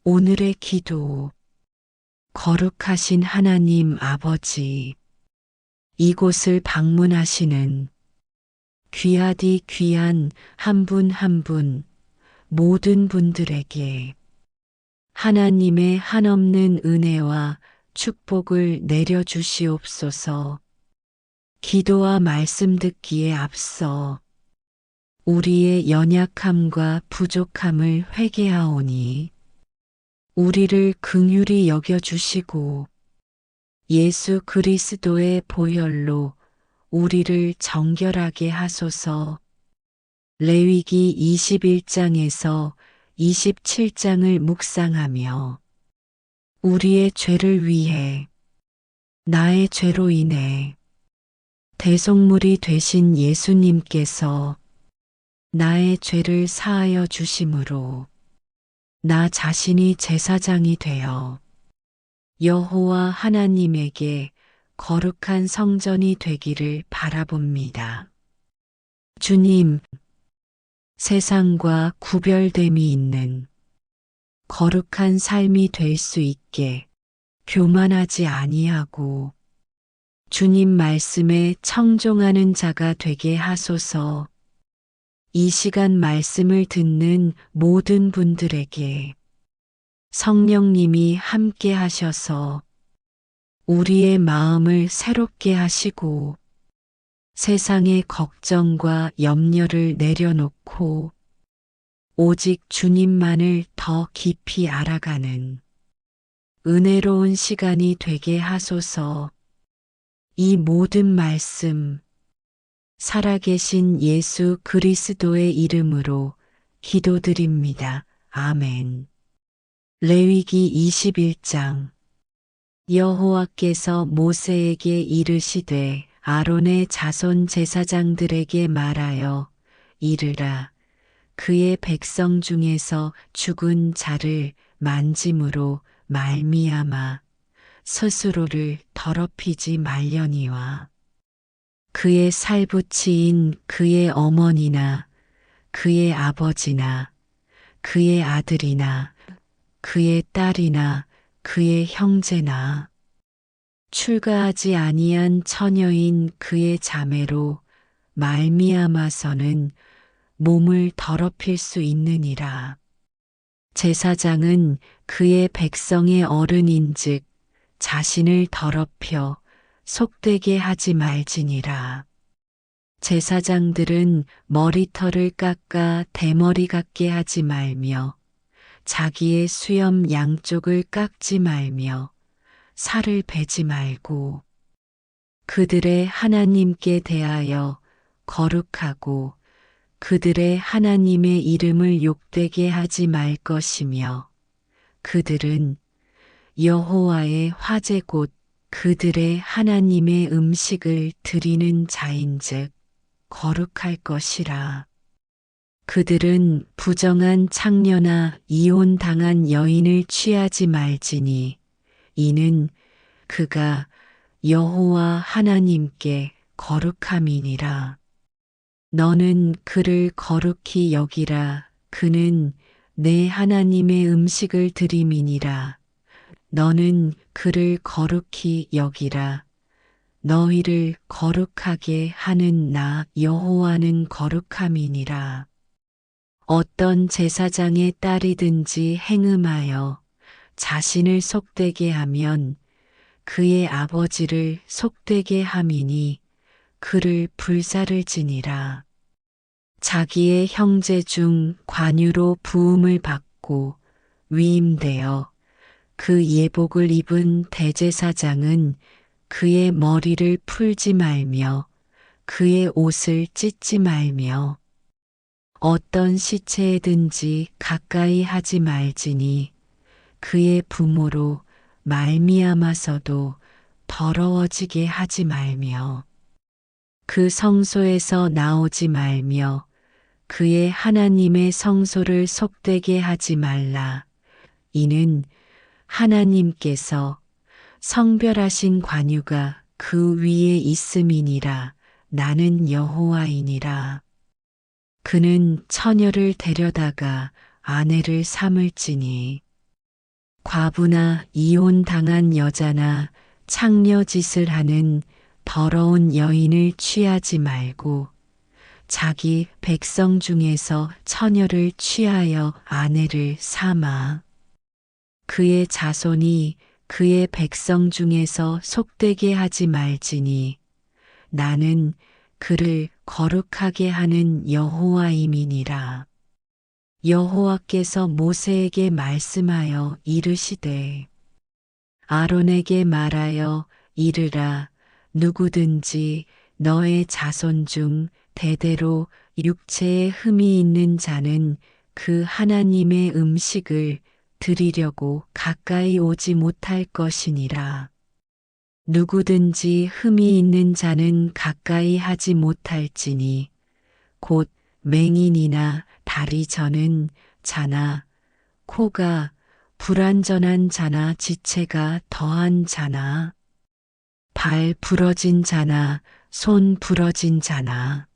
오늘의 기도. 거룩하신 하나님 아버지, 이곳을 방문하시는 귀하디 귀한 한 분 한 분, 모든 분들에게 하나님의 한없는 은혜와 축복을 내려주시옵소서. 기도와 말씀 듣기에 앞서 우리의 연약함과 부족함을 회개하오니 우리를 긍휼히 여겨주시고 예수 그리스도의 보혈로 우리를 정결하게 하소서. 레위기 21장에서 27장을 묵상하며 우리의 죄를 위해 나의 죄로 인해 대속물이 되신 예수님께서 나의 죄를 사하여 주심으로 나 자신이 제사장이 되어 여호와 하나님에게 거룩한 성전이 되기를 바라봅니다. 주님, 세상과 구별됨이 있는 거룩한 삶이 될 수 있게 교만하지 아니하고 주님 말씀에 청종하는 자가 되게 하소서. 이 시간 말씀을 듣는 모든 분들에게 성령님이 함께 하셔서 우리의 마음을 새롭게 하시고 세상의 걱정과 염려를 내려놓고 오직 주님만을 더 깊이 알아가는 은혜로운 시간이 되게 하소서. 이 모든 말씀 살아계신 예수 그리스도의 이름으로 기도드립니다. 아멘. 레위기 21장. 여호와께서 모세에게 이르시되 아론의 자손 제사장들에게 말하여 이르라. 그의 백성 중에서 죽은 자를 만짐으로 말미암아 스스로를 더럽히지 말려니와 그의 살부치인 그의 어머니나 그의 아버지나 그의 아들이나 그의 딸이나 그의 형제나 출가하지 아니한 처녀인 그의 자매로 말미암아서는 몸을 더럽힐 수 있느니라. 제사장은 그의 백성의 어른인즉 자신을 더럽혀 속되게 하지 말지니라. 제사장들은 머리털을 깎아 대머리 같게 하지 말며 자기의 수염 양쪽을 깎지 말며 살을 베지 말고 그들의 하나님께 대하여 거룩하고 그들의 하나님의 이름을 욕되게 하지 말 것이며 그들은 여호와의 화제 곧 그들의 하나님의 음식을 드리는 자인즉 거룩할 것이라. 그들은 부정한 창녀나 이혼당한 여인을 취하지 말지니 이는 그가 여호와 하나님께 거룩함이니라. 너는 그를 거룩히 여기라. 그는 내 하나님의 음식을 드림이니라. 너는 그를 거룩히 여기라. 너희를 거룩하게 하는 나 여호와는 거룩함이니라. 어떤 제사장의 딸이든지 행음하여 자신을 속되게 하면 그의 아버지를 속되게 함이니 그를 불사를 지니라. 자기의 형제 중 관유로 부음을 받고 위임되어 그 예복을 입은 대제사장은 그의 머리를 풀지 말며 그의 옷을 찢지 말며 어떤 시체에든지 가까이 하지 말지니 그의 부모로 말미암아서도 더러워지게 하지 말며 그 성소에서 나오지 말며 그의 하나님의 성소를 속되게 하지 말라. 이는 하나님께서 성별하신 관유가 그 위에 있음이니라. 나는 여호와이니라. 그는 처녀를 데려다가 아내를 삼을지니 과부나 이혼당한 여자나 창녀짓을 하는 더러운 여인을 취하지 말고 자기 백성 중에서 처녀를 취하여 아내를 삼아 그의 자손이 그의 백성 중에서 속되게 하지 말지니 나는 그를 거룩하게 하는 여호와임이니라. 여호와께서 모세에게 말씀하여 이르시되 아론에게 말하여 이르라. 누구든지 너의 자손 중 대대로 육체에 흠이 있는 자는 그 하나님의 음식을 드리려고 가까이 오지 못할 것이니라. 누구든지 흠이 있는 자는 가까이 하지 못할지니 곧 맹인이나 다리 저는 자나 코가 불완전한 자나 지체가 더한 자나 발 부러진 자나 손 부러진 자나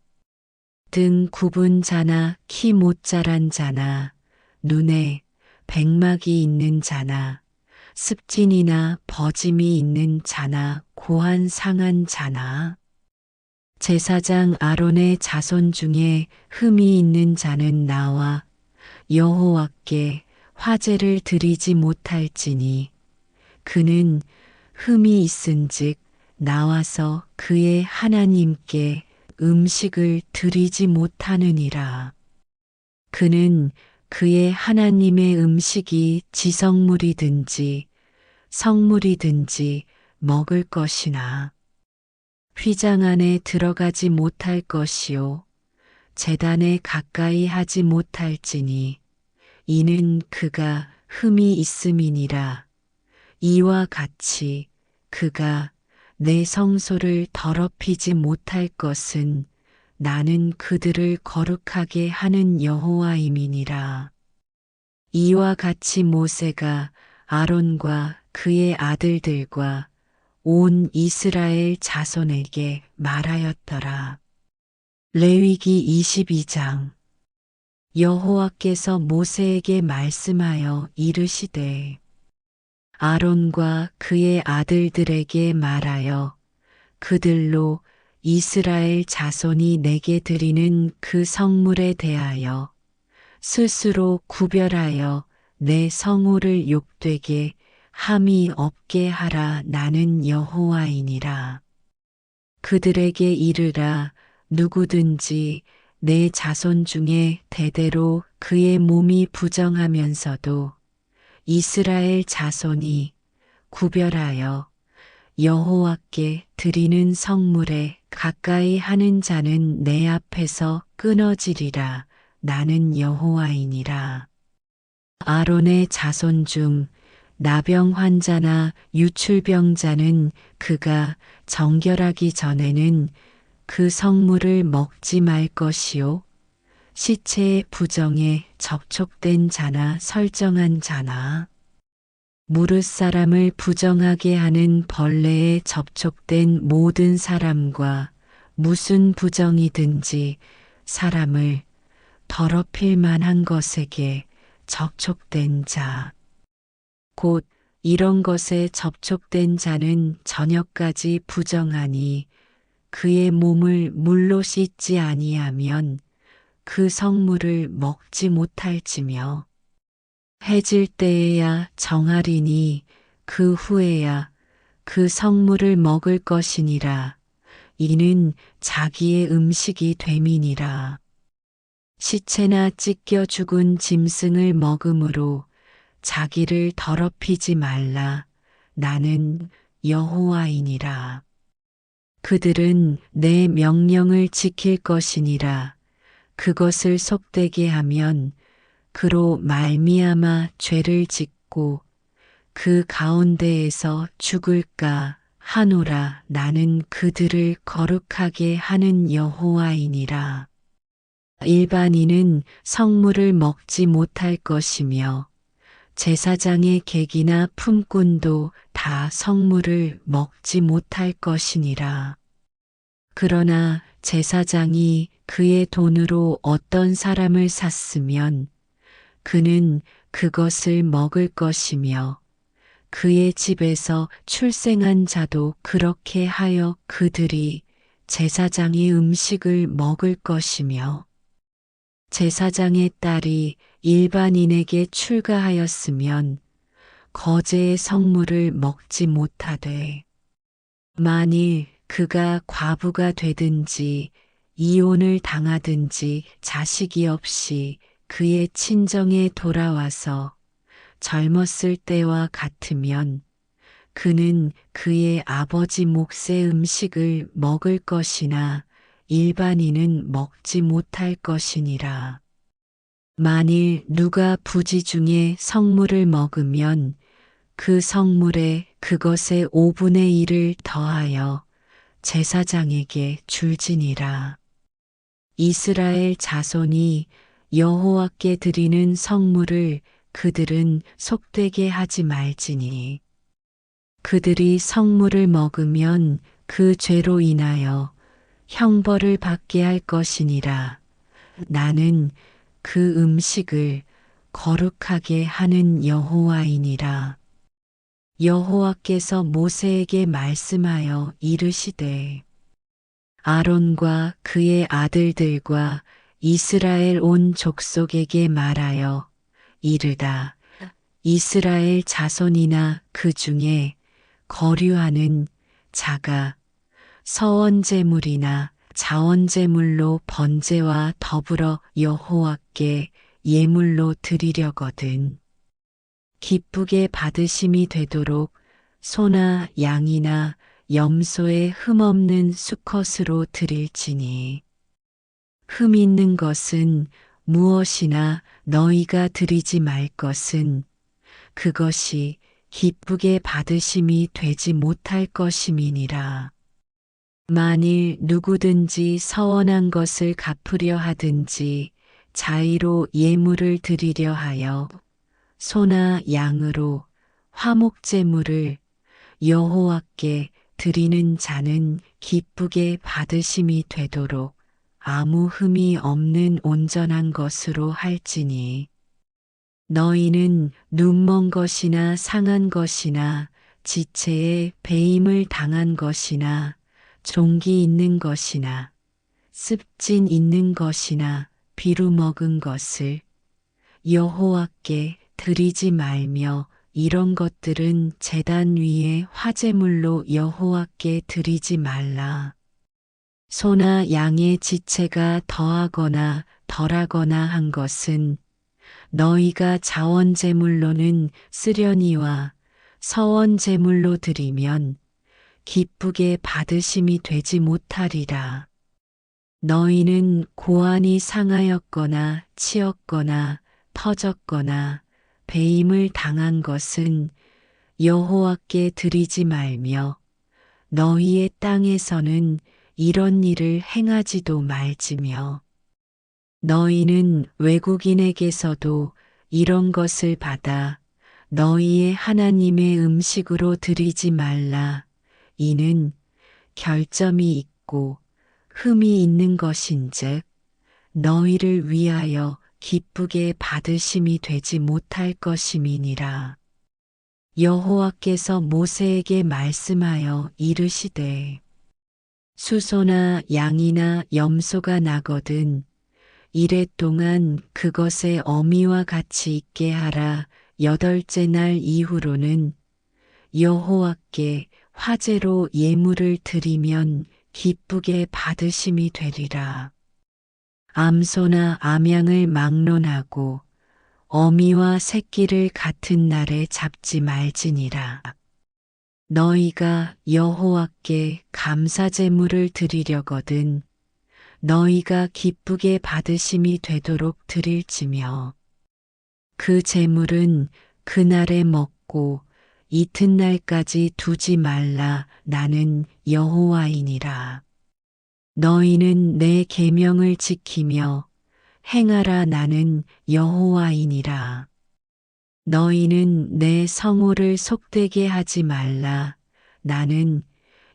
등 굽은 자나 키 못 자란 자나 눈에 백막이 있는 자나 습진이나 버짐이 있는 자나 고한 상한 자나 제사장 아론의 자손 중에 흠이 있는 자는 나와 여호와께 화제를 드리지 못할지니 그는 흠이 있은즉 나와서 그의 하나님께 음식을 드리지 못하느니라. 그는 그의 하나님의 음식이 지성물이든지 성물이든지 먹을 것이나 휘장 안에 들어가지 못할 것이요 제단에 가까이 하지 못할지니 이는 그가 흠이 있음이니라. 이와 같이 그가 내 성소를 더럽히지 못할 것은 나는 그들을 거룩하게 하는 여호와임이니라. 이와 같이 모세가 아론과 그의 아들들과 온 이스라엘 자손에게 말하였더라. 레위기 22장. 여호와께서 모세에게 말씀하여 이르시되 아론과 그의 아들들에게 말하여 그들로 이스라엘 자손이 내게 드리는 그 성물에 대하여 스스로 구별하여 내 성호를 욕되게 함이 없게 하라. 나는 여호와이니라. 그들에게 이르라. 누구든지 내 자손 중에 대대로 그의 몸이 부정하면서도 이스라엘 자손이 구별하여 여호와께 드리는 성물에 가까이 하는 자는 내 앞에서 끊어지리라. 나는 여호와이니라. 아론의 자손 중 나병 환자나 유출병자는 그가 정결하기 전에는 그 성물을 먹지 말 것이요 시체의 부정에 접촉된 자나 설정한 자나 무릇 사람을 부정하게 하는 벌레에 접촉된 모든 사람과 무슨 부정이든지 사람을 더럽힐 만한 것에게 접촉된 자 곧 이런 것에 접촉된 자는 저녁까지 부정하니 그의 몸을 물로 씻지 아니하면 그 성물을 먹지 못할지며 해질 때에야 정하리니 그 후에야 그 성물을 먹을 것이니라. 이는 자기의 음식이 됨이니라. 시체나 찢겨 죽은 짐승을 먹음으로 자기를 더럽히지 말라. 나는 여호와이니라. 그들은 내 명령을 지킬 것이니라. 그것을 속되게 하면 그로 말미암아 죄를 짓고 그 가운데에서 죽을까 하노라. 나는 그들을 거룩하게 하는 여호와이니라. 일반인은 성물을 먹지 못할 것이며 제사장의 객이나 품꾼도 다 성물을 먹지 못할 것이니라. 그러나 제사장이 그의 돈으로 어떤 사람을 샀으면 그는 그것을 먹을 것이며 그의 집에서 출생한 자도 그렇게 하여 그들이 제사장의 음식을 먹을 것이며 제사장의 딸이 일반인에게 출가하였으면 거제의 성물을 먹지 못하되 만일 그가 과부가 되든지 이혼을 당하든지 자식이 없이 그의 친정에 돌아와서 젊었을 때와 같으면 그는 그의 아버지 몫의 음식을 먹을 것이나 일반인은 먹지 못할 것이니라. 만일 누가 부지 중에 성물을 먹으면 그 성물에 그것의 5분의 1을 더하여 제사장에게 줄지니라. 이스라엘 자손이 여호와께 드리는 성물을 그들은 속되게 하지 말지니 그들이 성물을 먹으면 그 죄로 인하여 형벌을 받게 할 것이니라. 나는 그 음식을 거룩하게 하는 여호와이니라. 여호와께서 모세에게 말씀하여 이르시되 아론과 그의 아들들과 이스라엘 온 족속에게 말하여 이르다. 이스라엘 자손이나 그 중에 거류하는 자가 서원제물이나 자원제물로 번제와 더불어 여호와께 예물로 드리려거든 기쁘게 받으심이 되도록 소나 양이나 염소의 흠없는 수컷으로 드릴지니 흠 있는 것은 무엇이나 너희가 드리지 말 것은 그것이 기쁘게 받으심이 되지 못할 것임이니라. 만일 누구든지 서원한 것을 갚으려 하든지 자의로 예물을 드리려 하여 소나 양으로 화목제물을 여호와께 드리는 자는 기쁘게 받으심이 되도록 아무 흠이 없는 온전한 것으로 할지니 너희는 눈먼 것이나 상한 것이나 지체에 배임을 당한 것이나 종기 있는 것이나 습진 있는 것이나 비루 먹은 것을 여호와께 드리지 말며 이런 것들은 제단 위에 화제물로 여호와께 드리지 말라. 소나 양의 지체가 더하거나 덜하거나 한 것은 너희가 자원제물로는 쓰려니와 서원제물로 드리면 기쁘게 받으심이 되지 못하리라. 너희는 고안이 상하였거나 치었거나 터졌거나 배임을 당한 것은 여호와께 드리지 말며 너희의 땅에서는 이런 일을 행하지도 말지며 너희는 외국인에게서도 이런 것을 받아 너희의 하나님의 음식으로 드리지 말라. 이는 결점이 있고 흠이 있는 것인즉 너희를 위하여 기쁘게 받으심이 되지 못할 것임이니라. 여호와께서 모세에게 말씀하여 이르시되 수소나 양이나 염소가 나거든 이레 동안 그것의 어미와 같이 있게 하라. 8째 날 이후로는 여호와께 화제로 예물을 드리면 기쁘게 받으심이 되리라. 암소나 암양을 막론하고 어미와 새끼를 같은 날에 잡지 말지니라. 너희가 여호와께 감사제물을 드리려거든 너희가 기쁘게 받으심이 되도록 드릴지며 그 제물은 그날에 먹고 이튿날까지 두지 말라. 나는 여호와이니라. 너희는 내 계명을 지키며 행하라. 나는 여호와이니라. 너희는 내 성호를 속되게 하지 말라. 나는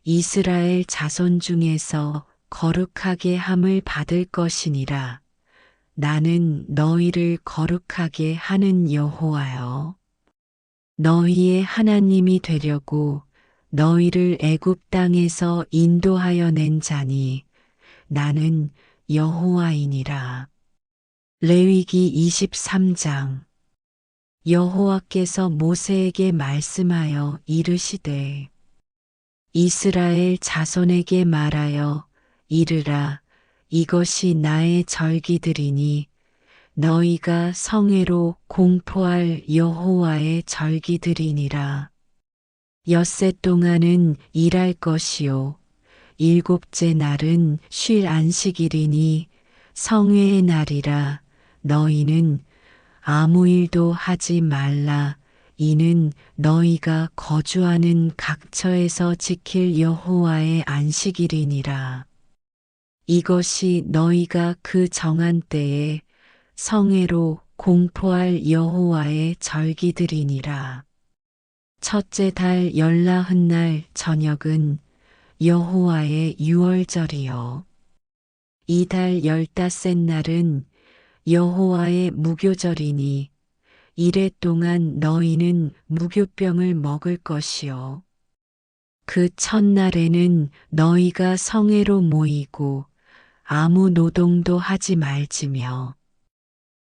이스라엘 자손 중에서 거룩하게 함을 받을 것이니라. 나는 너희를 거룩하게 하는 여호와여. 너희의 하나님이 되려고 너희를 애굽 땅에서 인도하여 낸 자니 나는 여호와이니라. 레위기 23장. 여호와께서 모세에게 말씀하여 이르시되 이스라엘 자손에게 말하여 이르라. 이것이 나의 절기들이니 너희가 성회로 공포할 여호와의 절기들이니라. 엿새 동안은 일할 것이요 일곱째 날은 쉴 안식일이니 성회의 날이라. 너희는 아무 일도 하지 말라. 이는 너희가 거주하는 각처에서 지킬 여호와의 안식일이니라. 이것이 너희가 그 정한 때에 성회로 공포할 여호와의 절기들이니라. 첫째 달 열나흔날 저녁은 여호와의 유월절이요. 이달 15셋 날은 여호와의 무교절이니 이래 동안 너희는 무교병을 먹을 것이요. 그 첫날에는 너희가 성회로 모이고 아무 노동도 하지 말지며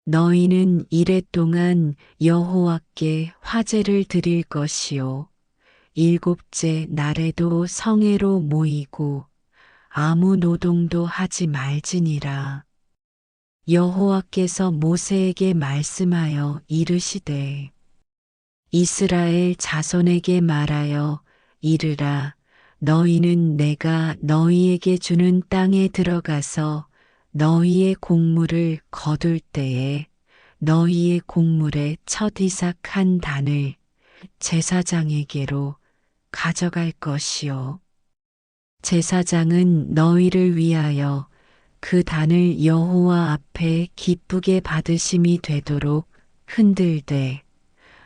너희는 이래 동안 여호와께 화제를 드릴 것이요. 일곱째 날에도 성회로 모이고 아무 노동도 하지 말지니라. 여호와께서 모세에게 말씀하여 이르시되 이스라엘 자손에게 말하여 이르라. 너희는 내가 너희에게 주는 땅에 들어가서 너희의 곡물을 거둘 때에 너희의 곡물의 첫 이삭 한 단을 제사장에게로 가져갈 것이요. 제사장은 너희를 위하여 그 단을 여호와 앞에 기쁘게 받으심이 되도록 흔들되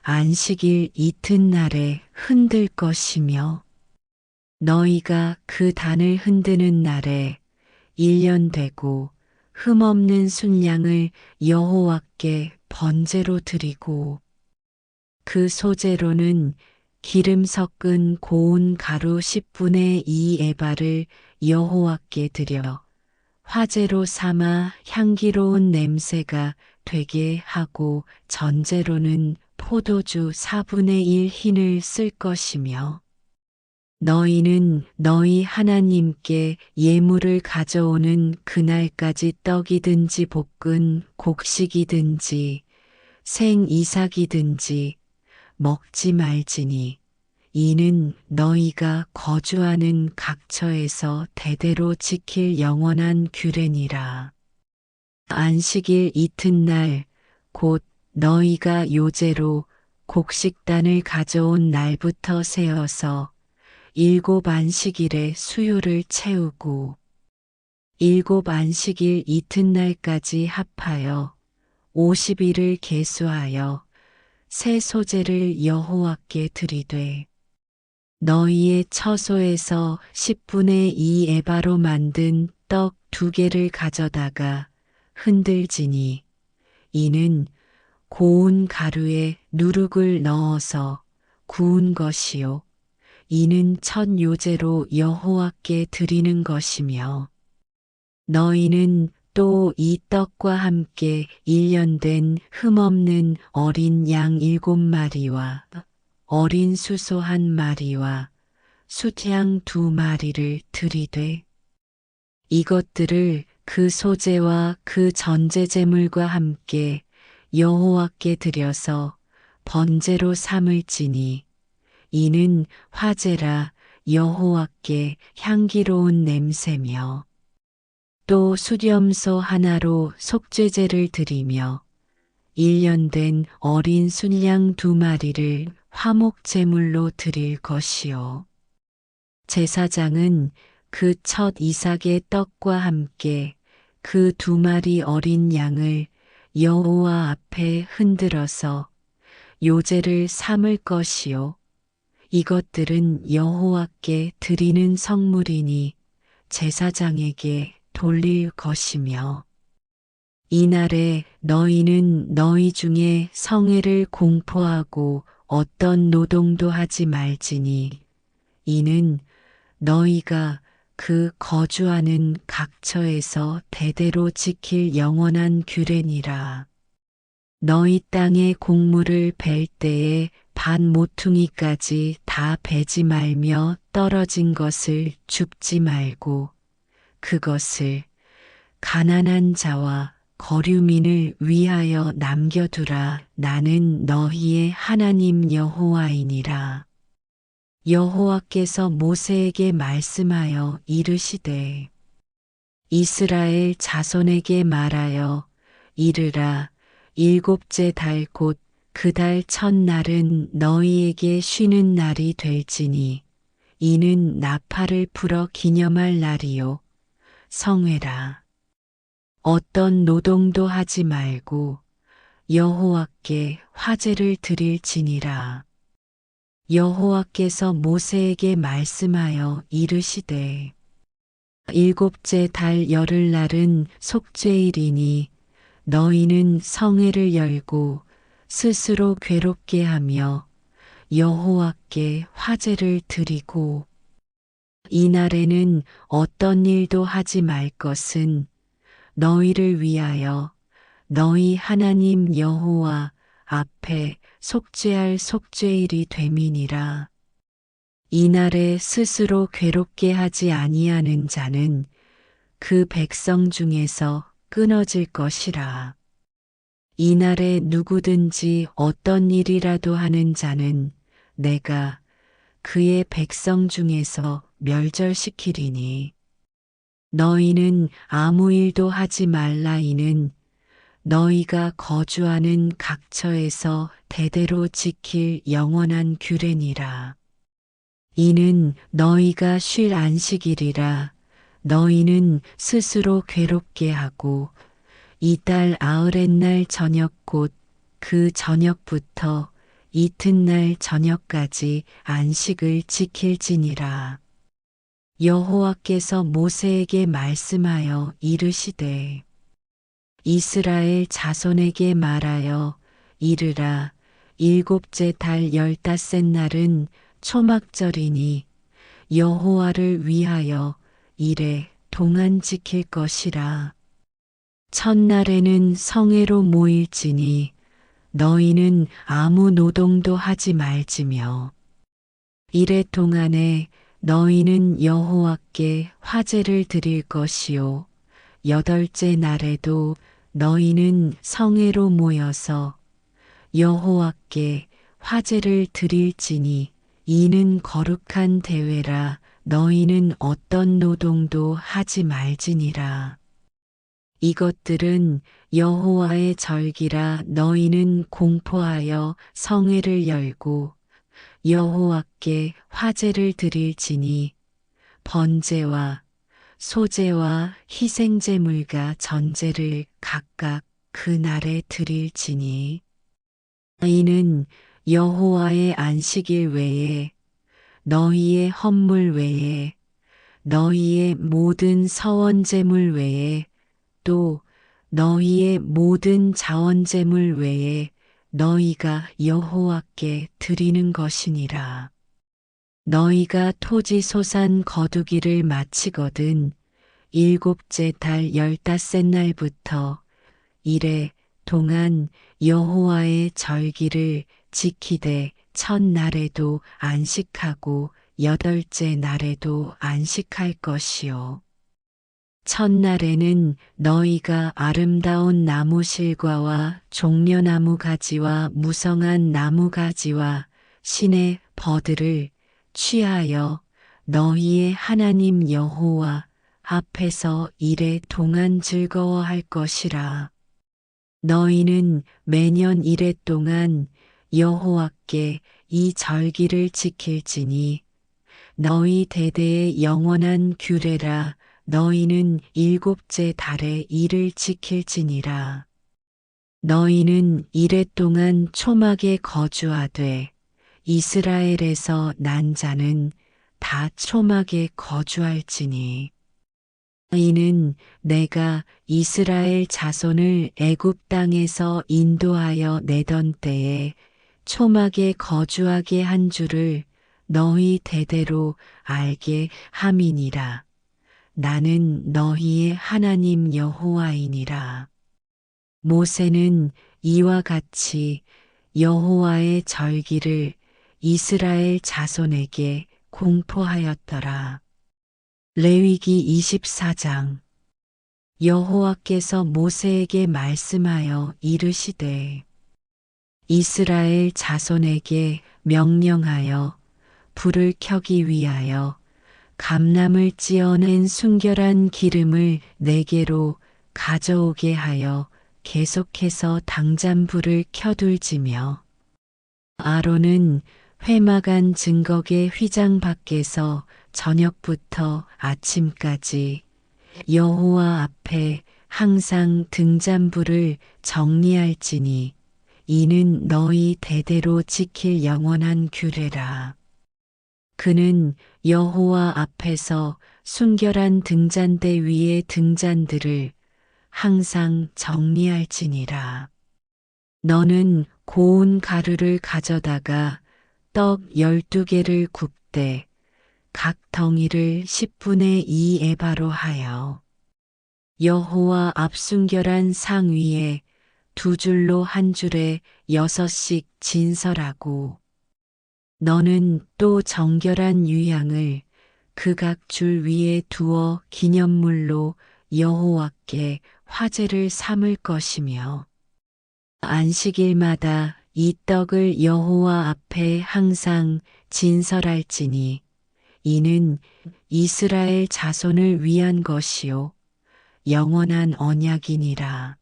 안식일 이튿날에 흔들 것이며 너희가 그 단을 흔드는 날에 1년 되고 흠없는 순양을 여호와께 번제로 드리고 그 소제로는 기름 섞은 고운 가루 10분의 2 에바를 여호와께 드려 화제로 삼아 향기로운 냄새가 되게 하고 전제로는 포도주 4분의 1 흰을 쓸 것이며 너희는 너희 하나님께 예물을 가져오는 그날까지 떡이든지 볶은 곡식이든지 생 이삭이든지 먹지 말지니 이는 너희가 거주하는 각처에서 대대로 지킬 영원한 규례니라. 안식일 이튿날 곧 너희가 요제로 곡식단을 가져온 날부터 세어서 7 안식일의 수요를 채우고 7 안식일 이튿날까지 합하여 50일을 계수하여 새 소제를 여호와께 드리되 너희의 처소에서 10분의 2 에바로 만든 떡 2개를 가져다가 흔들지니 이는 고운 가루에 누룩을 넣어서 구운 것이요 이는 첫 요제로 여호와께 드리는 것이며 너희는 또 이 떡과 함께 1년 된 흠없는 어린 양 7마리와 어린 수소 1마리와 숫양 2마리를 드리되 이것들을 그 소제와 그 전제제물과 함께 여호와께 드려서 번제로 삼을지니 이는 화제라 여호와께 향기로운 냄새며 또 수렴소 하나로 속죄제를 드리며 1년 된 어린 순양 2마리를 화목제물로 드릴 것이요. 제사장은 그 첫 이삭의 떡과 함께 그 2마리 어린 양을 여호와 앞에 흔들어서 요제를 삼을 것이요. 이것들은 여호와께 드리는 성물이니 제사장에게 돌릴 것이며 이날에 너희는 너희 중에 성회를 공포하고 어떤 노동도 하지 말지니 이는 너희가 그 거주하는 각처에서 대대로 지킬 영원한 규례니라. 너희 땅의 곡물을 벨 때에 반 모퉁이까지 다 베지 말며 떨어진 것을 줍지 말고 그것을 가난한 자와 거류민을 위하여 남겨두라. 나는 너희의 하나님 여호와이니라. 여호와께서 모세에게 말씀하여 이르시되 이스라엘 자손에게 말하여 이르라. 일곱째 달 곧 그 달 첫날은 너희에게 쉬는 날이 될지니 이는 나팔을 불어 기념할 날이요 성회라. 어떤 노동도 하지 말고 여호와께 화제를 드릴지니라. 여호와께서 모세에게 말씀하여 이르시되 일곱째 달 열흘날은 속죄일이니 너희는 성회를 열고 스스로 괴롭게 하며 여호와께 화제를 드리고 이날에는 어떤 일도 하지 말 것은 너희를 위하여 너희 하나님 여호와 앞에 속죄할 속죄일이 됨이니라. 이날에 스스로 괴롭게 하지 아니하는 자는 그 백성 중에서 끊어질 것이라. 이날에 누구든지 어떤 일이라도 하는 자는 내가 그의 백성 중에서 멸절시키리니 너희는 아무 일도 하지 말라. 이는 너희가 거주하는 각처에서 대대로 지킬 영원한 규례니라. 이는 너희가 쉴 안식일이라. 너희는 스스로 괴롭게 하고 이달 아흐렛날 저녁 곧 그 저녁부터 이튿날 저녁까지 안식을 지킬지니라. 여호와께서 모세에게 말씀하여 이르시되 이스라엘 자손에게 말하여 이르라. 일곱째 달 15째 날은 초막절이니 여호와를 위하여 이래 동안 지킬 것이라. 첫날에는 성회로 모일지니 너희는 아무 노동도 하지 말지며 이래 동안에 너희는 여호와께 화제를 드릴 것이요 여덟째 날에도 너희는 성회로 모여서 여호와께 화제를 드릴지니 이는 거룩한 대회라. 너희는 어떤 노동도 하지 말지니라. 이것들은 여호와의 절기라. 너희는 공포하여 성회를 열고 여호와께 화제를 드릴지니 번제와 소제와 희생제물과 전제를 각각 그 날에 드릴지니 이는 여호와의 안식일 외에 너희의 헌물 외에 너희의 모든 서원제물 외에 또 너희의 모든 자원제물 외에 너희가 여호와께 드리는 것이니라. 너희가 토지 소산 거두기를 마치거든 일곱째 달 15째 날부터 이래 동안 여호와의 절기를 지키되 첫날에도 안식하고 여덟째 날에도 안식할 것이요. 첫날에는 너희가 아름다운 나무 실과와 종려나무 가지와 무성한 나무 가지와 신의 버들을 취하여 너희의 하나님 여호와 앞에서 이래 동안 즐거워할 것이라. 너희는 매년 이래 동안 여호와께 이 절기를 지킬지니 너희 대대의 영원한 규례라. 너희는 일곱째 달에 이를 지킬지니라. 너희는 이래 동안 초막에 거주하되 이스라엘에서 난 자는 다 초막에 거주할지니 이는 내가 이스라엘 자손을 애굽 땅에서 인도하여 내던 때에 초막에 거주하게 한 줄을 너희 대대로 알게 함이니라. 나는 너희의 하나님 여호와이니라. 모세는 이와 같이 여호와의 절기를 이스라엘 자손에게 공포하였더라. 레위기 24장. 여호와께서 모세에게 말씀하여 이르시되 이스라엘 자손에게 명령하여 불을 켜기 위하여 감람을 찧어낸 순결한 기름을 네개로 가져오게 하여 계속해서 당잔불을 켜둘지며 아론은 회막안 증거계 휘장 밖에서 저녁부터 아침까지 여호와 앞에 항상 등잔불을 정리할지니 이는 너희 대대로 지킬 영원한 규례라. 그는 여호와 앞에서 순결한 등잔대 위의 등잔들을 항상 정리할지니라. 너는 고운 가루를 가져다가 떡 12개를 굽되 각 덩이를 10분의 2 에바로 하여 여호와 앞 순결한 상 위에 두 줄로 한 줄에 6씩 진설하고 너는 또 정결한 유향을 그 각 줄 위에 두어 기념물로 여호와께 화제를 삼을 것이며 안식일마다 이 떡을 여호와 앞에 항상 진설할지니 이는 이스라엘 자손을 위한 것이요 영원한 언약이니라.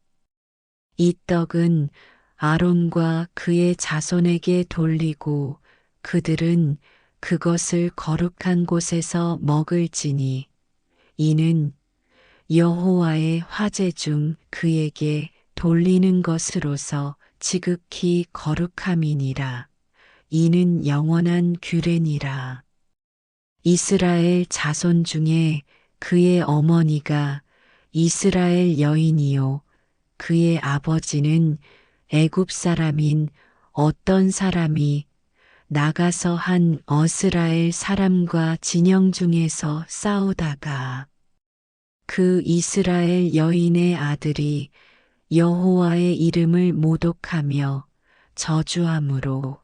이 떡은 아론과 그의 자손에게 돌리고 그들은 그것을 거룩한 곳에서 먹을지니 이는 여호와의 화제 중 그에게 돌리는 것으로서 지극히 거룩함이니라. 이는 영원한 규례니라. 이스라엘 자손 중에 그의 어머니가 이스라엘 여인이요 그의 아버지는 애굽 사람인 어떤 사람이 나가서 한 어스라엘 사람과 진영 중에서 싸우다가 그 이스라엘 여인의 아들이 여호와의 이름을 모독하며 저주함으로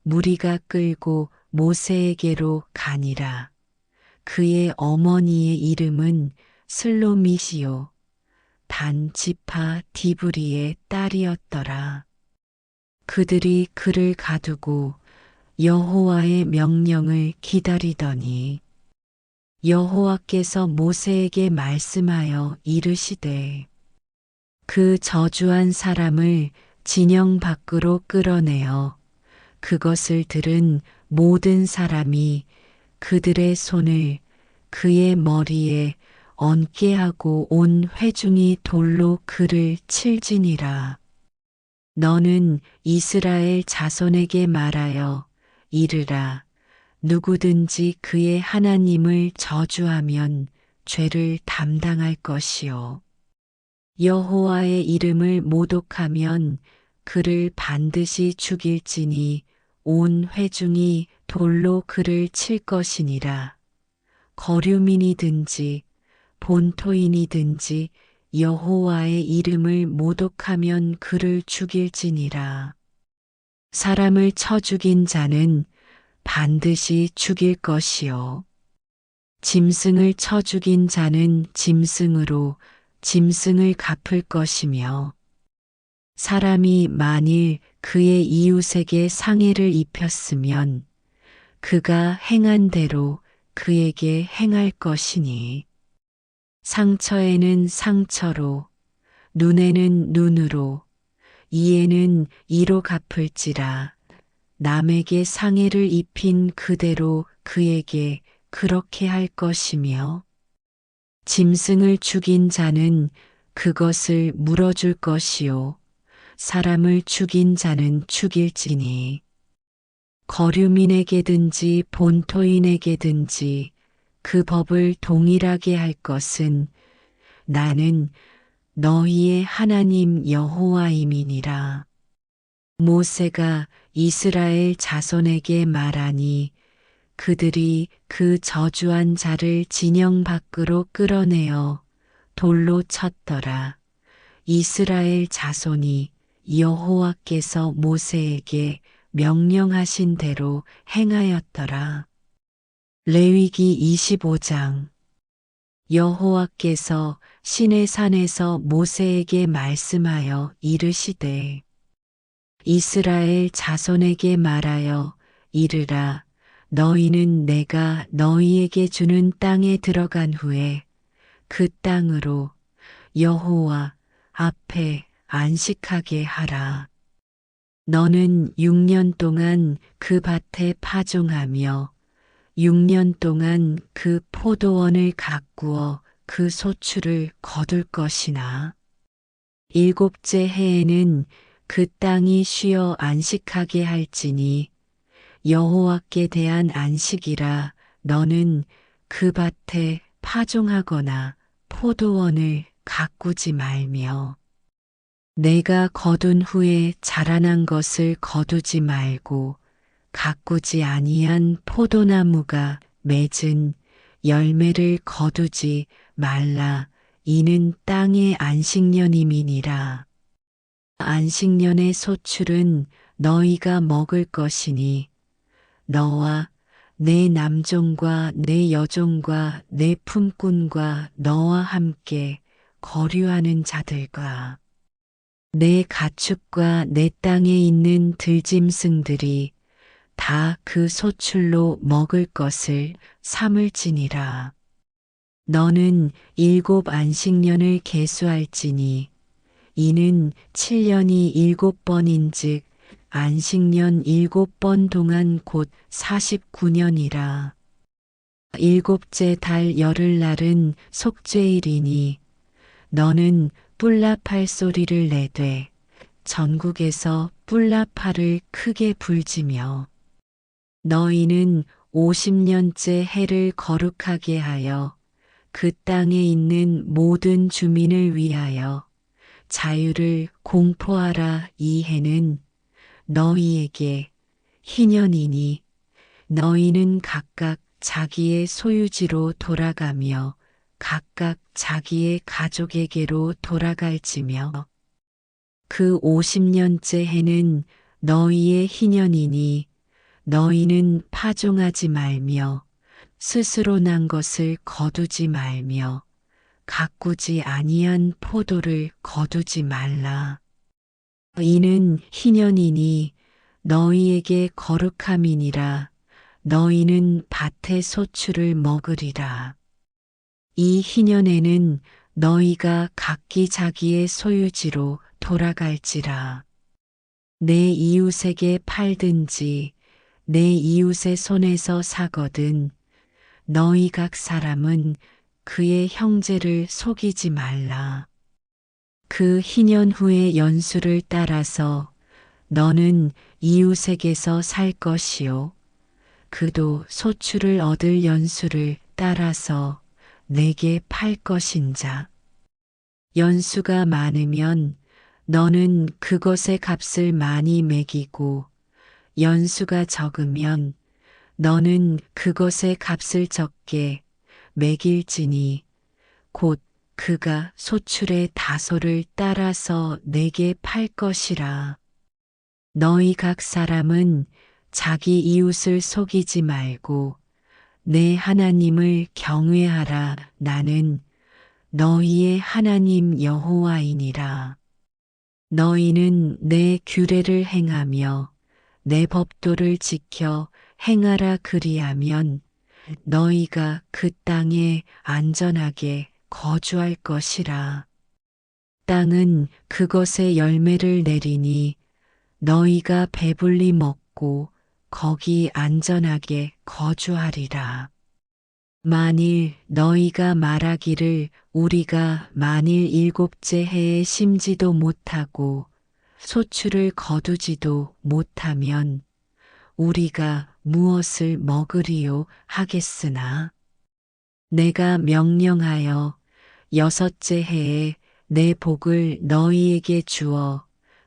무리가 끌고 모세에게로 가니라. 그의 어머니의 이름은 슬로밋이요 단 지파 디브리의 딸이었더라. 그들이 그를 가두고 여호와의 명령을 기다리더니 여호와께서 모세에게 말씀하여 이르시되 그 저주한 사람을 진영 밖으로 끌어내어 그것을 들은 모든 사람이 그들의 손을 그의 머리에 얹게 하고 온 회중이 돌로 그를 칠지니라. 너는 이스라엘 자손에게 말하여 이르라. 누구든지 그의 하나님을 저주하면 죄를 담당할 것이요. 여호와의 이름을 모독하면 그를 반드시 죽일지니 온 회중이 돌로 그를 칠 것이니라. 거류민이든지 본토인이든지 여호와의 이름을 모독하면 그를 죽일지니라. 사람을 쳐 죽인 자는 반드시 죽일 것이요. 짐승을 쳐 죽인 자는 짐승으로 짐승을 갚을 것이며 사람이 만일 그의 이웃에게 상해를 입혔으면 그가 행한 대로 그에게 행할 것이니 상처에는 상처로 눈에는 눈으로 이에는 이로 갚을지라. 남에게 상해를 입힌 그대로 그에게 그렇게 할 것이며 짐승을 죽인 자는 그것을 물어줄 것이요 사람을 죽인 자는 죽일지니 거류민에게든지 본토인에게든지 그 법을 동일하게 할 것은 나는 너희의 하나님 여호와임이니라. 모세가 이스라엘 자손에게 말하니 그들이 그 저주한 자를 진영 밖으로 끌어내어 돌로 쳤더라. 이스라엘 자손이 여호와께서 모세에게 명령하신 대로 행하였더라. 레위기 25장. 여호와께서 시내산에서 모세에게 말씀하여 이르시되 이스라엘 자손에게 말하여 이르라. 너희는 내가 너희에게 주는 땅에 들어간 후에 그 땅으로 여호와 앞에 안식하게 하라. 너는 6년 동안 그 밭에 파종하며 6년 동안 그 포도원을 가꾸어 그 소출을 거둘 것이나 7째 해에는 그 땅이 쉬어 안식하게 할지니 여호와께 대한 안식이라. 너는 그 밭에 파종하거나 포도원을 가꾸지 말며 내가 거둔 후에 자라난 것을 거두지 말고 가꾸지 아니한 포도나무가 맺은 열매를 거두지 말라. 이는 땅의 안식년임이니라. 안식년의 소출은 너희가 먹을 것이니 너와 내 남종과 내 여종과 내 품꾼과 너와 함께 거류하는 자들과 내 가축과 내 땅에 있는 들짐승들이 다 그 소출로 먹을 것을 삼을지니라. 너는 7 안식년을 계수할지니 이는 7년이 7번인즉 안식년 7번 동안 곧 49년이라. 7째 달 열흘날은 속죄일이니 너는 뿔라팔 소리를 내되 전국에서 뿔라팔을 크게 불지며 너희는 50년째 해를 거룩하게 하여 그 땅에 있는 모든 주민을 위하여 자유를 공포하라. 이 해는 너희에게 희년이니 너희는 각각 자기의 소유지로 돌아가며 각각 자기의 가족에게로 돌아갈지며 그 50년째 해는 너희의 희년이니 너희는 파종하지 말며 스스로 난 것을 거두지 말며 가꾸지 아니한 포도를 거두지 말라. 이는 희년이니 너희에게 거룩함이니라. 너희는 밭의 소출을 먹으리라. 이 희년에는 너희가 각기 자기의 소유지로 돌아갈지라. 내 이웃에게 팔든지 내 이웃의 손에서 사거든 너희 각 사람은 그의 형제를 속이지 말라. 그 희년 후의 연수를 따라서 너는 이웃에게서 살 것이요 그도 소출을 얻을 연수를 따라서 내게 팔 것인자. 연수가 많으면 너는 그것의 값을 많이 매기고 연수가 적으면 너는 그것의 값을 적게 매길지니 곧 그가 소출의 다소를 따라서 내게 팔 것이라. 너희 각 사람은 자기 이웃을 속이지 말고 내 하나님을 경외하라. 나는 너희의 하나님 여호와이니라. 너희는 내 규례를 행하며 내 법도를 지켜 행하라. 그리하면 너희가 그 땅에 안전하게 거주할 것이라. 땅은 그것의 열매를 내리니 너희가 배불리 먹고 거기 안전하게 거주하리라. 만일 너희가 말하기를 우리가 만일 7째 해에 심지도 못하고 소출을 거두지도 못하면 우리가 무엇을 먹으리요 하겠으나 내가 명령하여 6째 해에 내 복을 너희에게 주어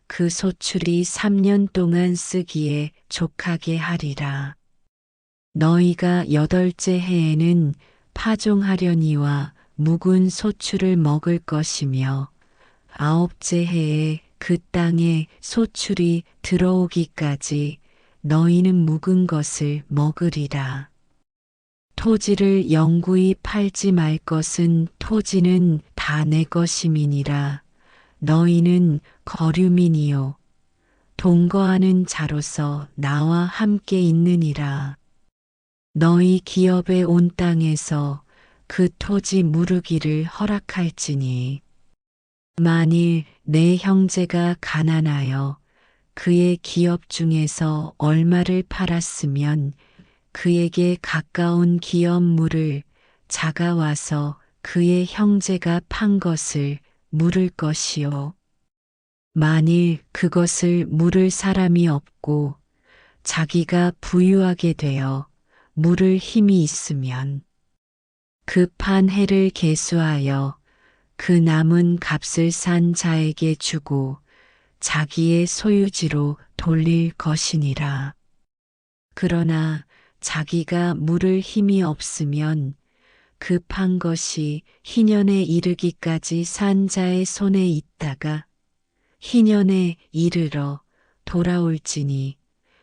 그 소출이 3년 동안 쓰기에 족하게 하리라. 너희가 8째 해에는 파종하려니와 묵은 소출을 먹을 것이며 9째 해에 그 땅에 소출이 들어오기까지 너희는 묵은 것을 먹으리라. 토지를 영구히 팔지 말 것은 토지는 다 내 것임이니라. 너희는 거류민이요 동거하는 자로서 나와 함께 있느니라. 너희 기업에 온 땅에서 그 토지 무르기를 허락할지니 만일 내 형제가 가난하여 그의 기업 중에서 얼마를 팔았으면 그에게 가까운 기업물을 자가 와서 그의 형제가 판 것을 물을 것이요. 만일 그것을 물을 사람이 없고 자기가 부유하게 되어 물을 힘이 있으면 그 판 해를 계수하여 그 남은 값을 산 자에게 주고 자기의 소유지로 돌릴 것이니라. 그러나 자기가 물을 힘이 없으면 그 판 것이 희년에 이르기까지 산 자의 손에 있다가 희년에 이르러 돌아올지니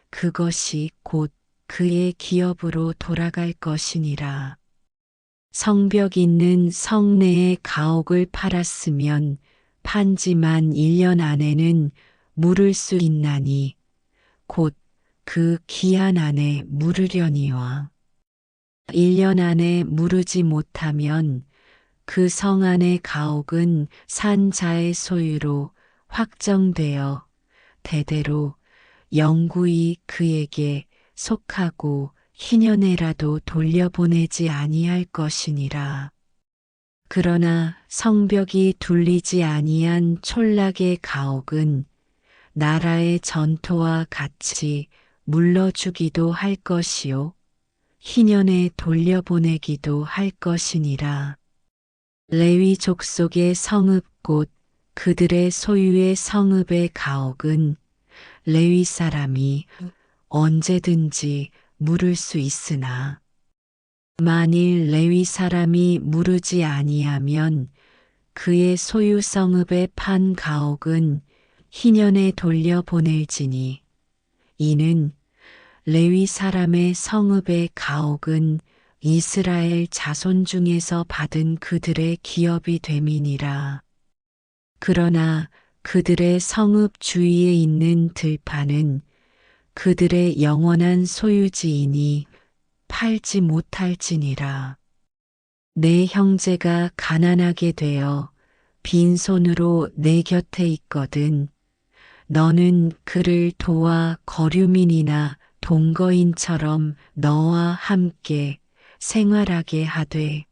그것이 곧 그의 기업으로 돌아갈 것이니라. 성벽 있는 성내의 가옥을 팔았으면 판지만 1년 안에는 물을 수 있나니 곧 그 기한 안에 물으려니와 1년 안에 물으지 못하면 그 성 안의 가옥은 산 자의 소유로 확정되어 대대로 영구히 그에게 속하고 희년에라도 돌려보내지 아니할 것이니라. 그러나 성벽이 둘리지 아니한 촌락의 가옥은 나라의 전토와 같이 물러주기도 할 것이요 희년에 돌려보내기도 할 것이니라. 레위 족속의 성읍 곧 그들의 소유의 성읍의 가옥은 레위 사람이 언제든지 물을 수 있으나 만일 레위 사람이 물으지 아니하면 그의 소유 성읍의 판 가옥은 희년에 돌려보낼지니 이는 레위 사람의 성읍의 가옥은 이스라엘 자손 중에서 받은 그들의 기업이 됨이니라. 그러나 그들의 성읍 주위에 있는 들판은 그들의 영원한 소유지이니 팔지 못할지니라. 내 형제가 가난하게 되어 빈손으로 내 곁에 있거든 너는 그를 도와 거류민이나 동거인처럼 너와 함께 생활하게 하되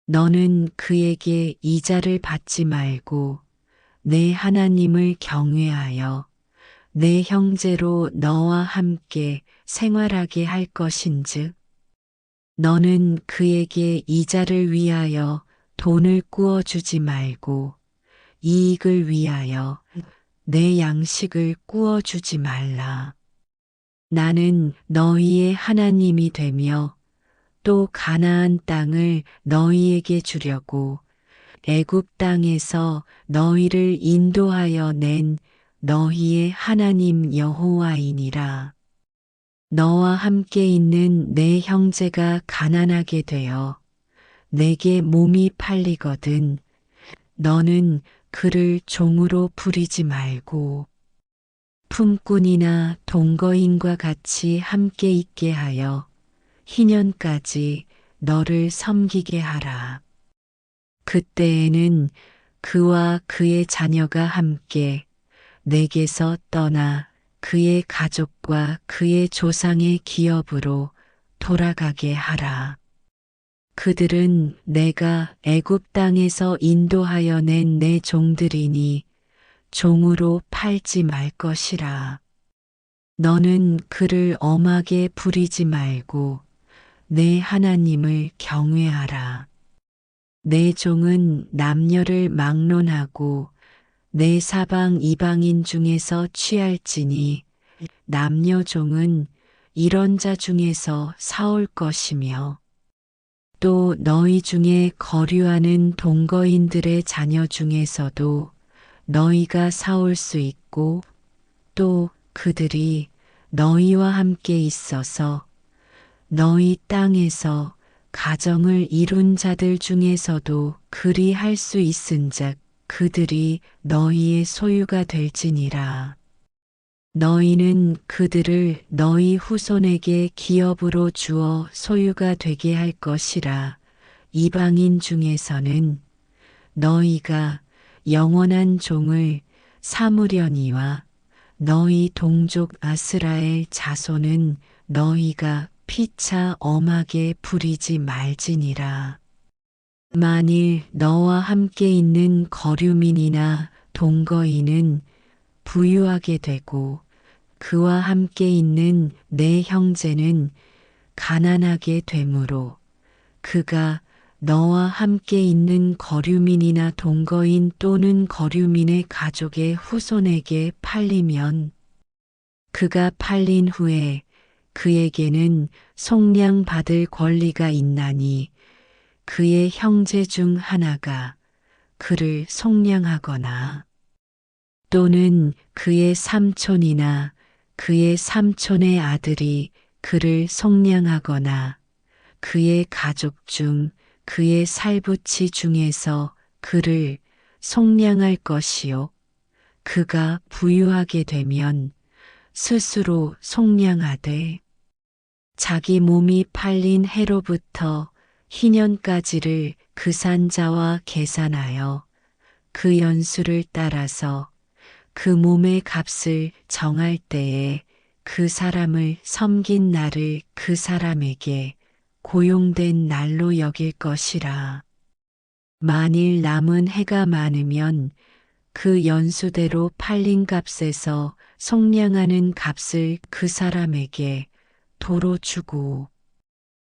너는 그에게 이자를 받지 말고 내 하나님을 경외하여 내 형제로 너와 함께 생활하게 할 것인즉 너는 그에게 이자를 위하여 돈을 꾸어 주지 말고 이익을 위하여 내 양식을 꾸어 주지 말라. 나는 너희의 하나님이 되며 또 가나안 땅을 너희에게 주려고 애굽 땅에서 너희를 인도하여 낸 너희의 하나님 여호와이니라. 너와 함께 있는 내 형제가 가난하게 되어 내게 몸이 팔리거든 너는 그를 종으로 부리지 말고 품꾼이나 동거인과 같이 함께 있게 하여 희년까지 너를 섬기게 하라. 그때에는 그와 그의 자녀가 함께 내게서 떠나 그의 가족과 그의 조상의 기업으로 돌아가게 하라. 그들은 내가 애굽 땅에서 인도하여 낸 내 종들이니 종으로 팔지 말 것이라. 너는 그를 엄하게 부리지 말고 내 하나님을 경외하라. 내 종은 남녀를 막론하고 내 사방 이방인 중에서 취할지니 남녀 종은 이런 자 중에서 사올 것이며 또 너희 중에 거류하는 동거인들의 자녀 중에서도 너희가 사올 수 있고 또 그들이 너희와 함께 있어서 너희 땅에서 가정을 이룬 자들 중에서도 그리 할 수 있은즉 그들이 너희의 소유가 될지니라. 너희는 그들을 너희 후손에게 기업으로 주어 소유가 되게 할 것이라. 이방인 중에서는 너희가 영원한 종을 삼으려니와 너희 동족 아스라엘 자손은 너희가 피차 엄하게 부리지 말지니라. 만일 너와 함께 있는 거류민이나 동거인은 부유하게 되고 그와 함께 있는 내 형제는 가난하게 되므로 그가 너와 함께 있는 거류민이나 동거인 또는 거류민의 가족의 후손에게 팔리면 그가 팔린 후에 그에게는 속량받을 권리가 있나니 그의 형제 중 하나가 그를 속량하거나 또는 그의 삼촌이나 그의 삼촌의 아들이 그를 속량하거나 그의 가족 중 그의 살부치 중에서 그를 속량할 것이요 그가 부유하게 되면 스스로 속량하되 자기 몸이 팔린 해로부터 희년까지를 그 산자와 계산하여 그 연수를 따라서 그 몸의 값을 정할 때에 그 사람을 섬긴 날을 그 사람에게 고용된 날로 여길 것이라. 만일 남은 해가 많으면 그 연수대로 팔린 값에서 속량하는 값을 그 사람에게 도로 주고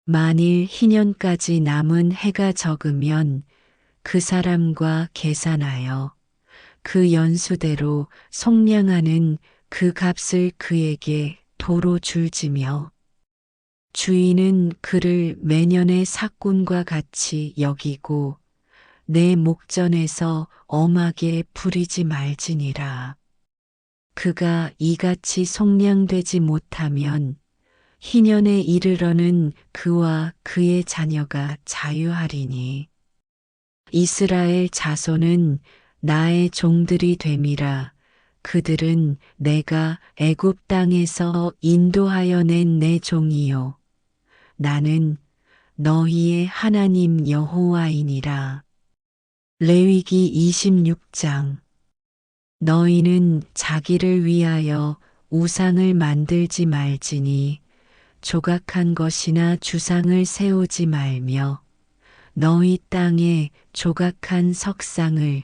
만일 희년까지 남은 해가 적으면 그 사람과 계산하여 그 연수대로 속량하는 그 값을 그에게 도로 줄지며 주인은 그를 매년의 삭군과 같이 여기고 내 목전에서 엄하게 부리지 말지니라. 그가 이같이 속량되지 못하면 희년에 이르러는 그와 그의 자녀가 자유하리니 이스라엘 자손은 나의 종들이 됨이라. 그들은 내가 애굽 땅에서 인도하여 낸 내 종이요 나는 너희의 하나님 여호와이니라. 레위기 26장. 너희는 자기를 위하여 우상을 만들지 말지니 조각한 것이나 주상을 세우지 말며 너희 땅에 조각한 석상을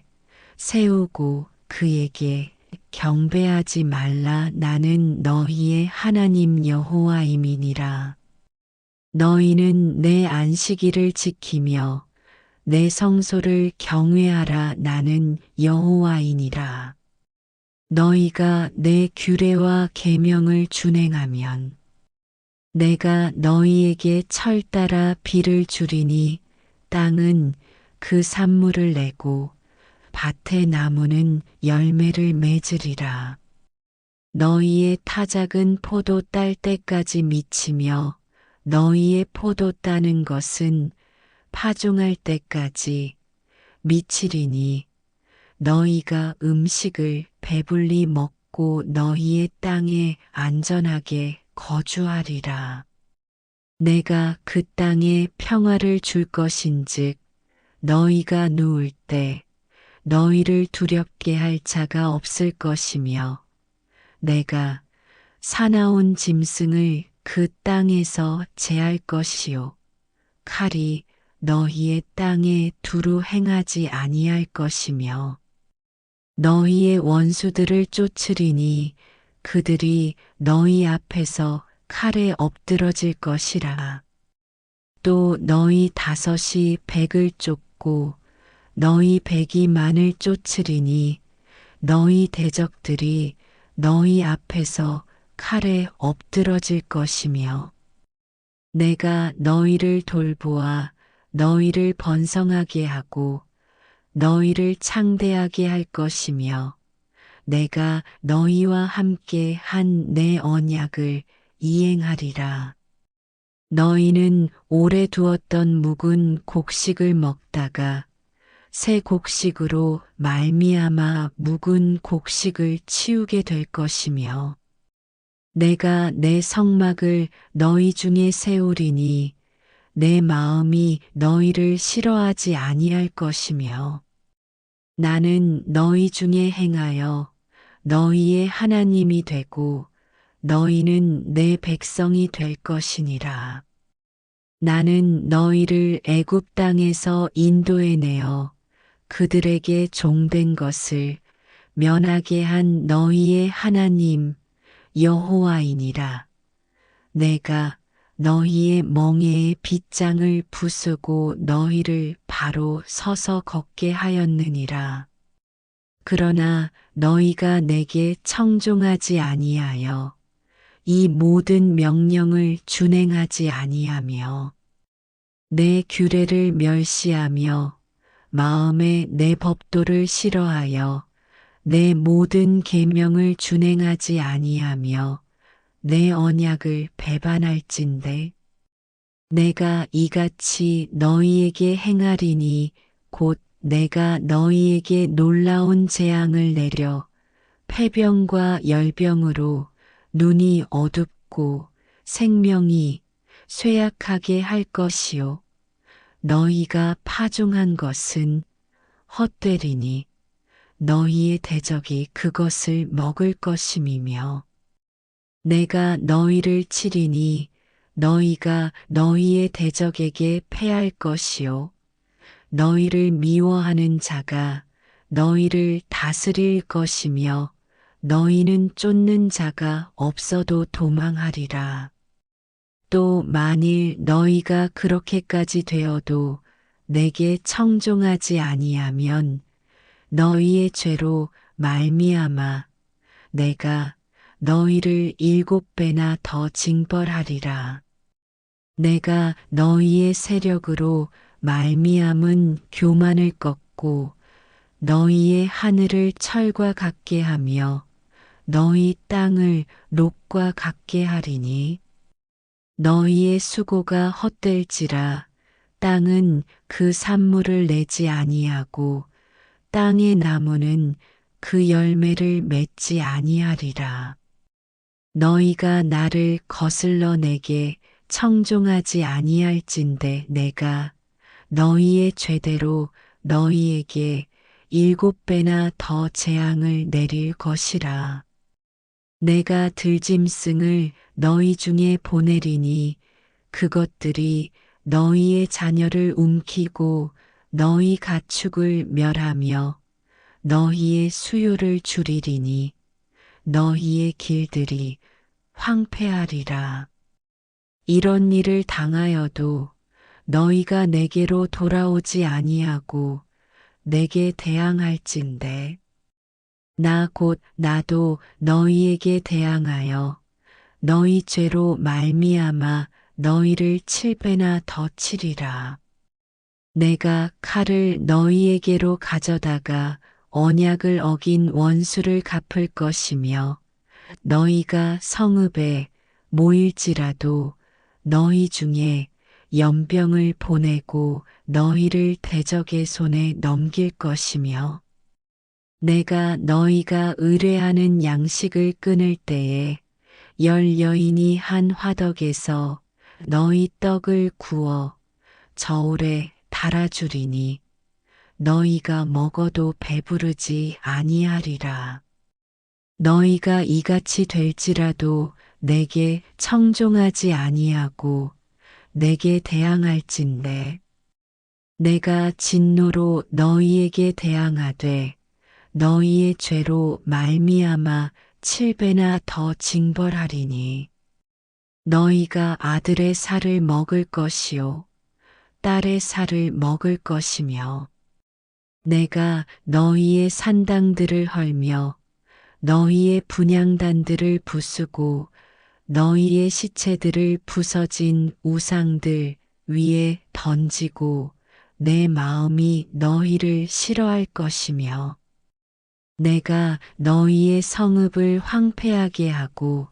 세우고 그에게 경배하지 말라. 나는 너희의 하나님 여호와임이니라. 너희는 내 안식일을 지키며 내 성소를 경외하라. 나는 여호와이니라. 너희가 내 규례와 계명을 준행하면 내가 너희에게 철 따라 비를 주리니 땅은 그 산물을 내고 밭의 나무는 열매를 맺으리라. 너희의 타작은 포도 딸 때까지 미치며 너희의 포도 따는 것은 파종할 때까지 미치리니 너희가 음식을 배불리 먹고 너희의 땅에 안전하게 거주하리라. 내가 그 땅에 평화를 줄 것인즉 너희가 누울 때 너희를 두렵게 할 자가 없을 것이며 내가 사나운 짐승을 그 땅에서 제할 것이요 칼이 너희의 땅에 두루 행하지 아니할 것이며 너희의 원수들을 쫓으리니 그들이 너희 앞에서 칼에 엎드러질 것이라. 또 너희 다섯이 백을 쫓고 받고 너희 백이만을 쫓으리니 너희 대적들이 너희 앞에서 칼에 엎드러질 것이며 내가 너희를 돌보아 너희를 번성하게 하고 너희를 창대하게 할 것이며 내가 너희와 함께 한 내 언약을 이행하리라. 너희는 오래 두었던 묵은 곡식을 먹다가 새 곡식으로 말미암아 묵은 곡식을 치우게 될 것이며 내가 내 성막을 너희 중에 세우리니 내 마음이 너희를 싫어하지 아니할 것이며 나는 너희 중에 행하여 너희의 하나님이 되고 너희는 내 백성이 될 것이니라. 나는 너희를 애굽 땅에서 인도해내어 그들에게 종된 것을 면하게 한 너희의 하나님 여호와이니라. 내가 너희의 멍에의 빗장을 부수고 너희를 바로 서서 걷게 하였느니라. 그러나 너희가 내게 청종하지 아니하여 이 모든 명령을 준행하지 아니하며 내 규례를 멸시하며 마음에 내 법도를 싫어하여 내 모든 계명을 준행하지 아니하며 내 언약을 배반할진대 내가 이같이 너희에게 행하리니 곧 내가 너희에게 놀라운 재앙을 내려 폐병과 열병으로 눈이 어둡고 생명이 쇠약하게 할 것이요 너희가 파종한 것은 헛되리니 너희의 대적이 그것을 먹을 것임이며 내가 너희를 치리니 너희가 너희의 대적에게 패할 것이요 너희를 미워하는 자가 너희를 다스릴 것이며 너희는 쫓는 자가 없어도 도망하리라. 또 만일 너희가 그렇게까지 되어도 내게 청종하지 아니하면 너희의 죄로 말미암아 내가 너희를 7배나 더 징벌하리라. 내가 너희의 세력으로 말미암은 교만을 꺾고 너희의 하늘을 철과 같게 하며 너희 땅을 록과 같게 하리니 너희의 수고가 헛될지라 땅은 그 산물을 내지 아니하고 땅의 나무는 그 열매를 맺지 아니하리라. 너희가 나를 거슬러 내게 청종하지 아니할진대 내가 너희의 죄대로 너희에게 7배나 더 재앙을 내릴 것이라. 내가 들짐승을 너희 중에 보내리니 그것들이 너희의 자녀를 움키고 너희 가축을 멸하며 너희의 수요를 줄이리니 너희의 길들이 황폐하리라. 이런 일을 당하여도 너희가 내게로 돌아오지 아니하고 내게 대항할진대 나 곧 나도 너희에게 대항하여 너희 죄로 말미암아 너희를 7배나 더 치리라. 내가 칼을 너희에게로 가져다가 언약을 어긴 원수를 갚을 것이며 너희가 성읍에 모일지라도 너희 중에 연병을 보내고 너희를 대적의 손에 넘길 것이며 내가 너희가 의뢰하는 양식을 끊을 때에 10 여인이 한 화덕에서 너희 떡을 구워 저울에 달아주리니 너희가 먹어도 배부르지 아니하리라. 너희가 이같이 될지라도 내게 청종하지 아니하고 내게 대항할진대 내가 진노로 너희에게 대항하되 너희의 죄로 말미암아 7배나 더 징벌하리니 너희가 아들의 살을 먹을 것이요 딸의 살을 먹을 것이며 내가 너희의 산당들을 헐며 너희의 분향단들을 부수고 너희의 시체들을 부서진 우상들 위에 던지고 내 마음이 너희를 싫어할 것이며 내가 너희의 성읍을 황폐하게 하고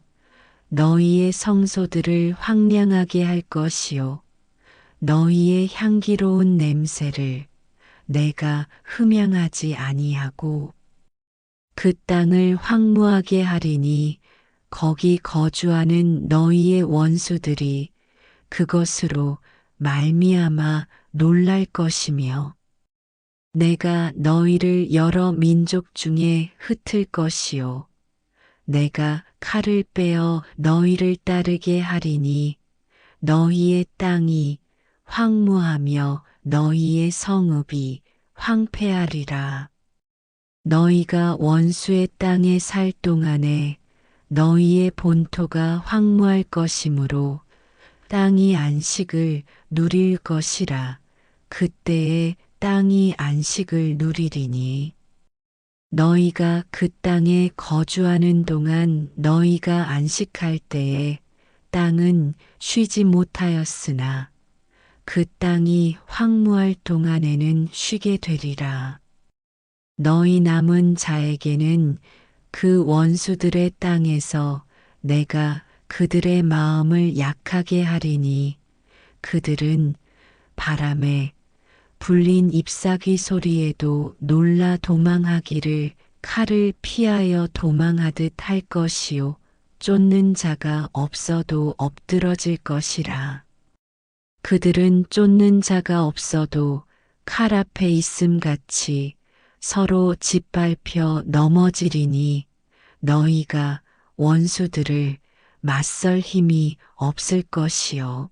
너희의 성소들을 황량하게 할 것이요 너희의 향기로운 냄새를 내가 흠양하지 아니하고 그 땅을 황무하게 하리니 거기 거주하는 너희의 원수들이 그것으로 말미암아 놀랄 것이며 내가 너희를 여러 민족 중에 흩을 것이요 내가 칼을 빼어 너희를 따르게 하리니 너희의 땅이 황무하며 너희의 성읍이 황폐하리라. 너희가 원수의 땅에 살 동안에 너희의 본토가 황무할 것이므로 땅이 안식을 누릴 것이라. 그때에 땅이 안식을 누리리니 너희가 그 땅에 거주하는 동안 너희가 안식할 때에 땅은 쉬지 못하였으나 그 땅이 황무할 동안에는 쉬게 되리라. 너희 남은 자에게는 그 원수들의 땅에서 내가 그들의 마음을 약하게 하리니 그들은 바람에 불린 잎사귀 소리에도 놀라 도망하기를 칼을 피하여 도망하듯 할 것이요 쫓는 자가 없어도 엎드러질 것이라. 그들은 쫓는 자가 없어도 칼 앞에 있음 같이 서로 짓밟혀 넘어지리니 너희가 원수들을 맞설 힘이 없을 것이요.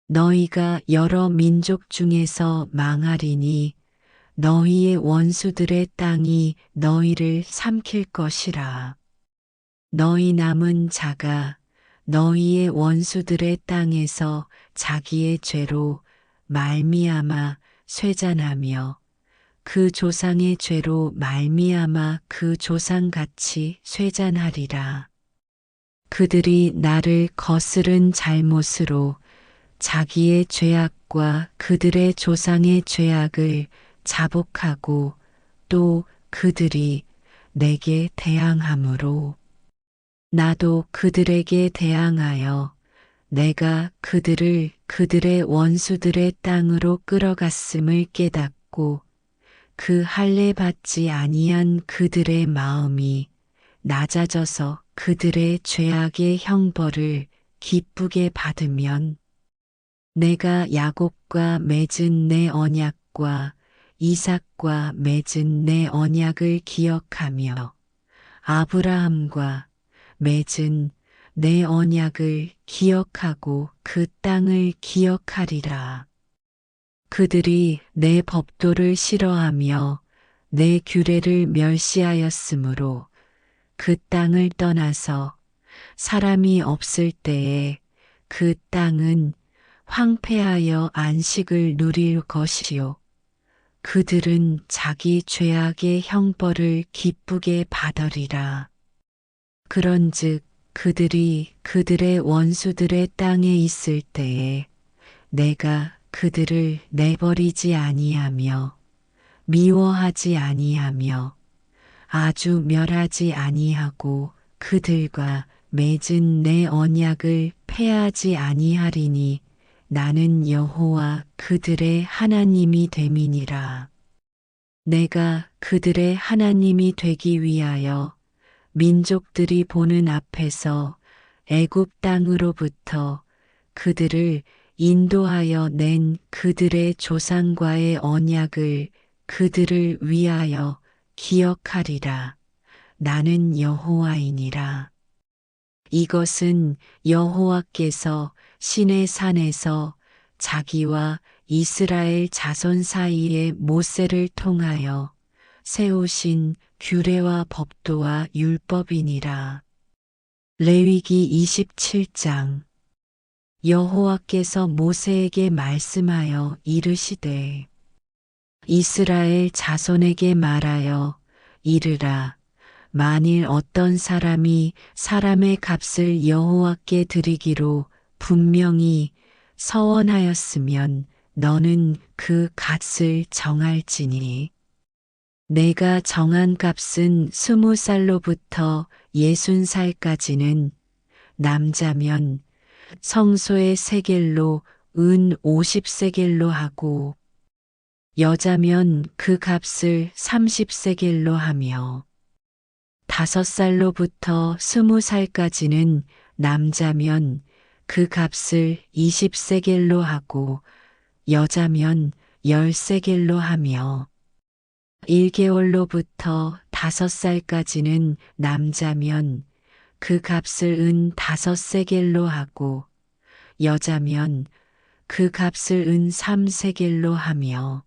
너희가 여러 민족 중에서 망하리니 너희의 원수들의 땅이 너희를 삼킬 것이라. 너희 남은 자가 너희의 원수들의 땅에서 자기의 죄로 말미암아 쇠잔하며 그 조상의 죄로 말미암아 그 조상같이 쇠잔하리라. 그들이 나를 거스른 잘못으로 자기의 죄악과 그들의 조상의 죄악을 자복하고 또 그들이 내게 대항함으로 나도 그들에게 대항하여 내가 그들을 그들의 원수들의 땅으로 끌어갔음을 깨닫고 그 할례 받지 아니한 그들의 마음이 낮아져서 그들의 죄악의 형벌을 기쁘게 받으면 내가 야곱과 맺은 내 언약과 이삭과 맺은 내 언약을 기억하며 아브라함과 맺은 내 언약을 기억하고 그 땅을 기억하리라. 그들이 내 법도를 싫어하며 내 규례를 멸시하였으므로 그 땅을 떠나서 사람이 없을 때에 그 땅은 황폐하여 안식을 누릴 것이요. 그들은 자기 죄악의 형벌을 기쁘게 받으리라. 그런즉 그들이 그들의 원수들의 땅에 있을 때에 내가 그들을 내버리지 아니하며 미워하지 아니하며 아주 멸하지 아니하고 그들과 맺은 내 언약을 폐하지 아니하리니 나는 여호와 그들의 하나님이 됨이니라. 내가 그들의 하나님이 되기 위하여 민족들이 보는 앞에서 애굽 땅으로부터 그들을 인도하여 낸 그들의 조상과의 언약을 그들을 위하여 기억하리라. 나는 여호와이니라. 이것은 여호와께서 시내 산에서 자기와 이스라엘 자손 사이에 모세를 통하여 세우신 규례와 법도와 율법이니라. 레위기 27장. 여호와께서 모세에게 말씀하여 이르시되 이스라엘 자손에게 말하여 이르라. 만일 어떤 사람이 사람의 값을 여호와께 드리기로 분명히 서원하였으면 너는 그 값을 정할지니 내가 정한 값은 20살로부터 60살까지는 남자면 성소의 세겔로 은 50세겔로 하고 여자면 그 값을 30세겔로 하며 5살로부터 20살까지는 남자면 그 값을 20세겔로 하고 여자면 10세겔로 하며 1개월로부터 5살까지는 남자면 그 값을 은 5세겔로 하고 여자면 그 값을 은 3세겔로 하며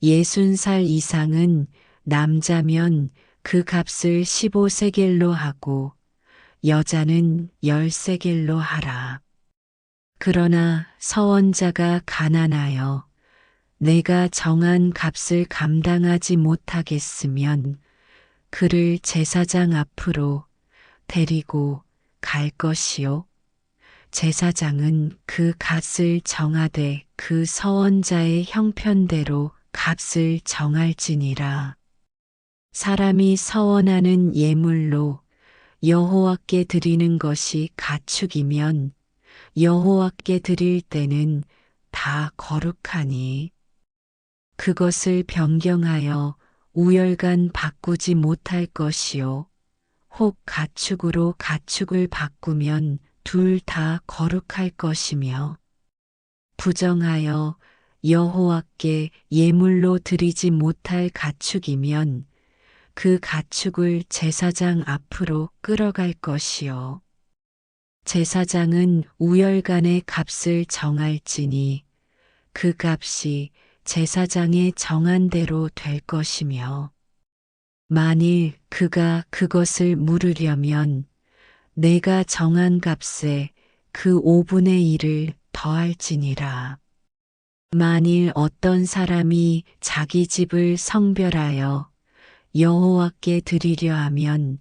60살 이상은 남자면 그 값을 15세겔로 하고 여자는 10세겔로 하라. 그러나 서원자가 가난하여 내가 정한 값을 감당하지 못하겠으면 그를 제사장 앞으로 데리고 갈 것이요. 제사장은 그 값을 정하되 그 서원자의 형편대로 값을 정할지니라. 사람이 서원하는 예물로 여호와께 드리는 것이 가축이면 여호와께 드릴 때는 다 거룩하니 그것을 변경하여 우열간 바꾸지 못할 것이요. 혹 가축으로 가축을 바꾸면 둘 다 거룩할 것이며 부정하여 여호와께 예물로 드리지 못할 가축이면 그 가축을 제사장 앞으로 끌어갈 것이요. 제사장은 우열간의 값을 정할지니 그 값이 제사장의 정한 대로 될 것이며 만일 그가 그것을 물으려면 내가 정한 값에 그 5분의 1을 더할지니라. 만일 어떤 사람이 자기 집을 성별하여 여호와께 드리려 하면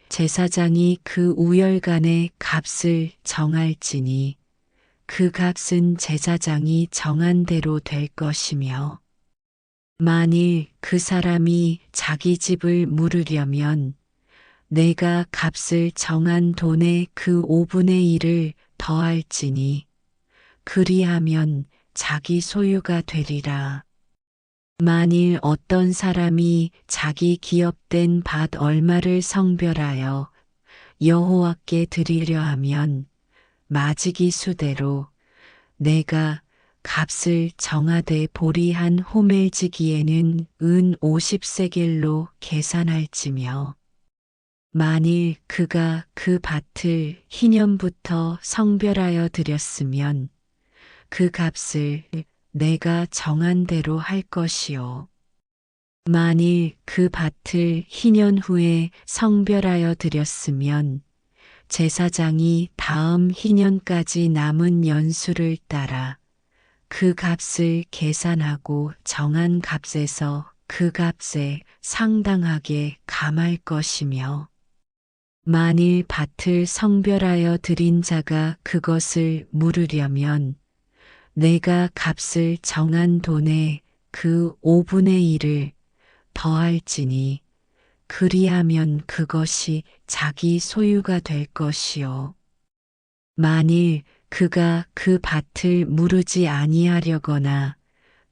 제사장이 그 우열간의 값을 정할지니 그 값은 제사장이 정한 대로 될 것이며 만일 그 사람이 자기 집을 물으려면 내가 값을 정한 돈의 그 5분의 1을 더할지니 그리하면 자기 소유가 되리라. 만일 어떤 사람이 자기 기업된 밭 얼마를 성별하여 여호와께 드리려 하면 마지기 수대로 내가 값을 정하되 보리한 호멜지기에는 은 50세겔로 계산할지며 만일 그가 그 밭을 희년부터 성별하여 드렸으면 그 값을 내가 정한 대로 할 것이요. 만일 그 밭을 희년 후에 성별하여 드렸으면 제사장이 다음 희년까지 남은 연수를 따라 그 값을 계산하고 정한 값에서 그 값에 상당하게 감할 것이며 만일 밭을 성별하여 드린 자가 그것을 물으려면 내가 값을 정한 돈의 그 5분의 1을 더할지니 그리하면 그것이 자기 소유가 될 것이요. 만일 그가 그 밭을 무르지 아니하려거나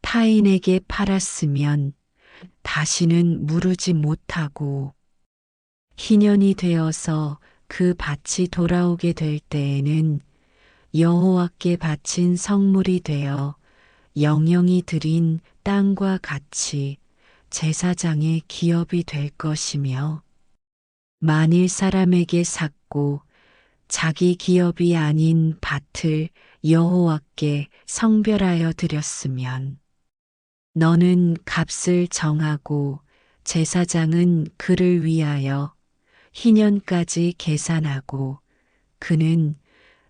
타인에게 팔았으면 다시는 무르지 못하고 희년이 되어서 그 밭이 돌아오게 될 때에는 여호와께 바친 성물이 되어 영영이 드린 땅과 같이 제사장의 기업이 될 것이며 만일 사람에게 샀고 자기 기업이 아닌 밭을 여호와께 성별하여 드렸으면 너는 값을 정하고 제사장은 그를 위하여 희년까지 계산하고 그는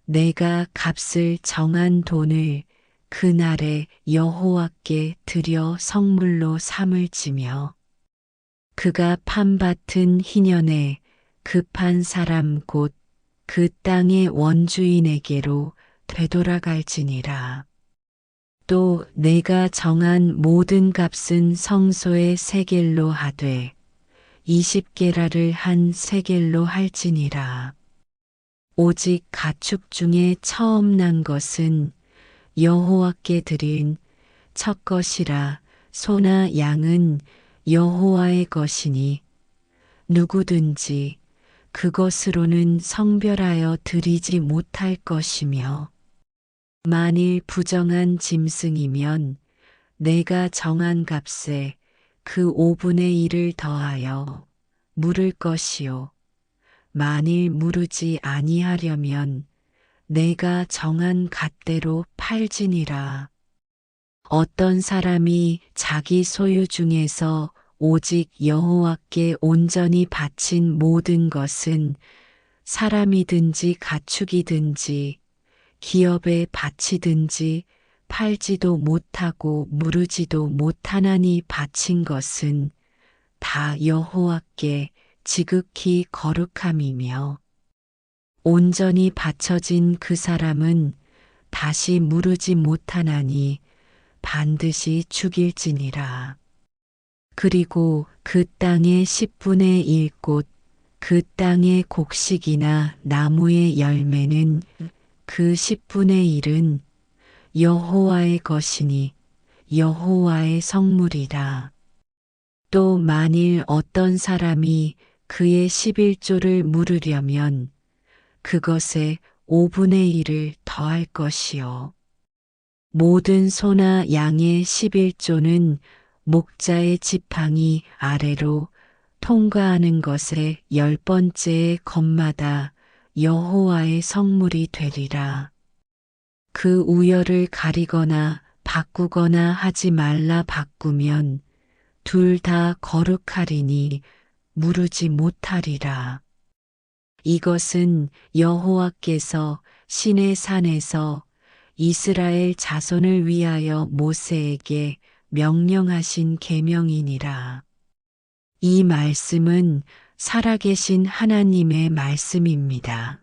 내가 값을 정한 돈을 그날에 여호와께 드려 성물로 삼을지며 그가 판받은 희년에 급한 사람 곧 그 땅의 원주인에게로 되돌아갈지니라. 또 내가 정한 모든 값은 성소의 세겔로 하되 20게라를 한 세겔로 할지니라. 오직 가축 중에 처음 난 것은 여호와께 드린 첫 것이라. 소나 양은 여호와의 것이니 누구든지 그것으로는 성별하여 드리지 못할 것이며 만일 부정한 짐승이면 내가 정한 값에 그 5분의 1을 더하여 물을 것이요 만일 무르지 아니하려면 내가 정한 갓대로 팔지니라. 어떤 사람이 자기 소유 중에서 오직 여호와께 온전히 바친 모든 것은 사람이든지 가축이든지 기업에 바치든지 팔지도 못하고 무르지도 못하나니 바친 것은 다 여호와께 지극히 거룩함이며 온전히 바쳐진 그 사람은 다시 무르지 못하나니 반드시 죽일지니라. 그리고 그 땅의 10분의 1 곧 그 땅의 곡식이나 나무의 열매는 그 10분의 1은 여호와의 것이니 여호와의 성물이라. 또 만일 어떤 사람이 그의 11조를 물으려면 그것에 5분의 1을 더할 것이요. 모든 소나 양의 11조는 목자의 지팡이 아래로 통과하는 것의 10번째의 것마다 여호와의 성물이 되리라. 그 우열을 가리거나 바꾸거나 하지 말라. 바꾸면 둘 다 거룩하리니 무르지 못하리라. 이것은 여호와께서 시내 산에서 이스라엘 자손을 위하여 모세에게 명령하신 계명이니라. 이 말씀은 살아계신 하나님의 말씀입니다.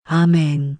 아멘.